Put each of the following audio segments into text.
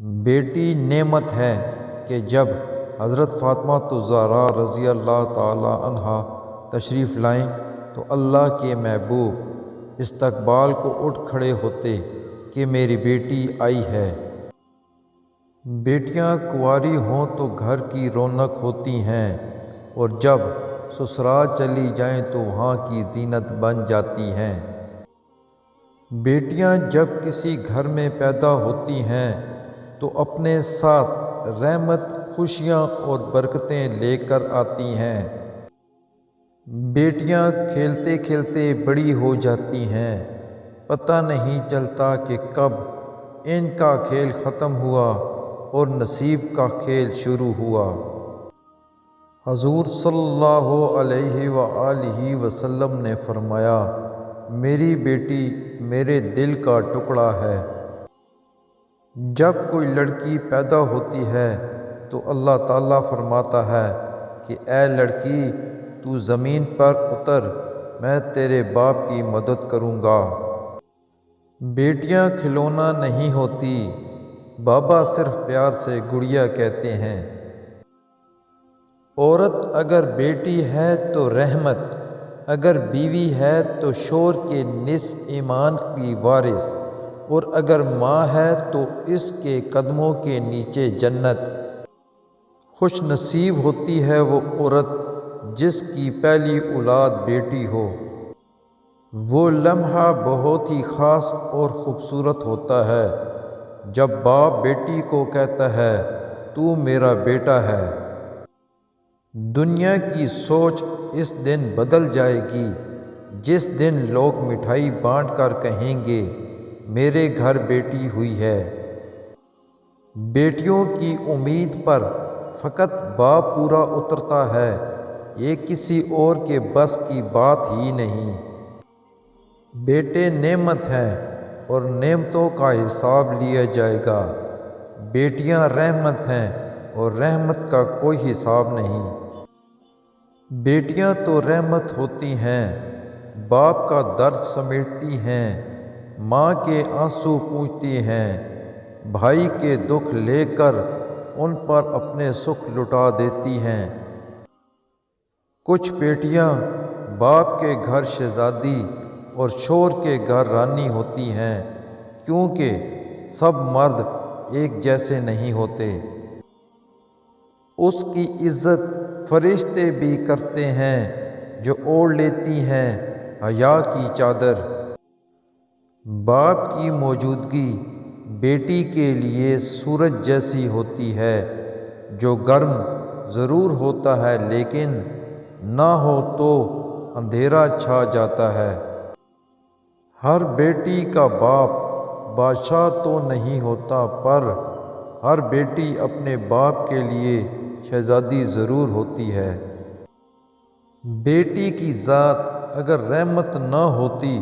بیٹی نعمت ہے کہ جب حضرت فاطمہ الزہرا رضی اللہ تعالی عنہا تشریف لائیں تو اللہ کے محبوب استقبال کو اٹھ کھڑے ہوتے کہ میری بیٹی آئی ہے۔ بیٹیاں کنواری ہوں تو گھر کی رونق ہوتی ہیں اور جب سسرال چلی جائیں تو وہاں کی زینت بن جاتی ہیں۔ بیٹیاں جب کسی گھر میں پیدا ہوتی ہیں تو اپنے ساتھ رحمت، خوشیاں اور برکتیں لے کر آتی ہیں۔ بیٹیاں کھیلتے کھیلتے بڑی ہو جاتی ہیں، پتہ نہیں چلتا کہ کب ان کا کھیل ختم ہوا اور نصیب کا کھیل شروع ہوا۔ حضور صلی اللہ علیہ وآلہ وسلم نے فرمایا، میری بیٹی میرے دل کا ٹکڑا ہے۔ جب کوئی لڑکی پیدا ہوتی ہے تو اللہ تعالیٰ فرماتا ہے کہ اے لڑکی تو زمین پر اتر، میں تیرے باپ کی مدد کروں گا۔ بیٹیاں کھلونا نہیں ہوتی، بابا صرف پیار سے گڑیا کہتے ہیں۔ عورت اگر بیٹی ہے تو رحمت، اگر بیوی ہے تو شوہر کے نصف ایمان کی وارث، اور اگر ماں ہے تو اس کے قدموں کے نیچے جنت۔ خوش نصیب ہوتی ہے وہ عورت جس کی پہلی اولاد بیٹی ہو۔ وہ لمحہ بہت ہی خاص اور خوبصورت ہوتا ہے جب باپ بیٹی کو کہتا ہے تو میرا بیٹا ہے۔ دنیا کی سوچ اس دن بدل جائے گی جس دن لوگ مٹھائی بانٹ کر کہیں گے میرے گھر بیٹی ہوئی ہے۔ بیٹیوں کی امید پر فقط باپ پورا اترتا ہے، یہ کسی اور کے بس کی بات ہی نہیں۔ بیٹے نعمت ہیں اور نعمتوں کا حساب لیا جائے گا۔ بیٹیاں رحمت ہیں اور رحمت کا کوئی حساب نہیں۔ بیٹیاں تو رحمت ہوتی ہیں، باپ کا درد سمیٹتی ہیں، ماں کے آنسو پوچھتی ہیں، بھائی کے دکھ لے کر ان پر اپنے سکھ لٹا دیتی ہیں۔ کچھ بیٹیاں باپ کے گھر شہزادی اور شوہر کے گھر رانی ہوتی ہیں، کیونکہ سب مرد ایک جیسے نہیں ہوتے۔ اس کی عزت فرشتے بھی کرتے ہیں جو اوڑھ لیتی ہیں حیا کی چادر۔ باپ کی موجودگی بیٹی کے لیے سورج جیسی ہوتی ہے جو گرم ضرور ہوتا ہے لیکن نہ ہو تو اندھیرا چھا جاتا ہے۔ ہر بیٹی کا باپ بادشاہ تو نہیں ہوتا پر ہر بیٹی اپنے باپ کے لیے شہزادی ضرور ہوتی ہے۔ بیٹی کی ذات اگر رحمت نہ ہوتی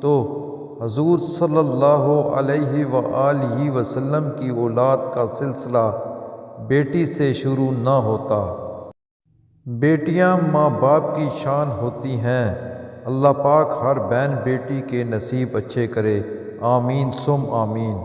تو حضور صلی اللہ علیہ وآلہ وسلم کی اولاد کا سلسلہ بیٹی سے شروع نہ ہوتا۔ بیٹیاں ماں باپ کی شان ہوتی ہیں۔ اللہ پاک ہر بہن بیٹی کے نصیب اچھے کرے، آمین ثم آمین۔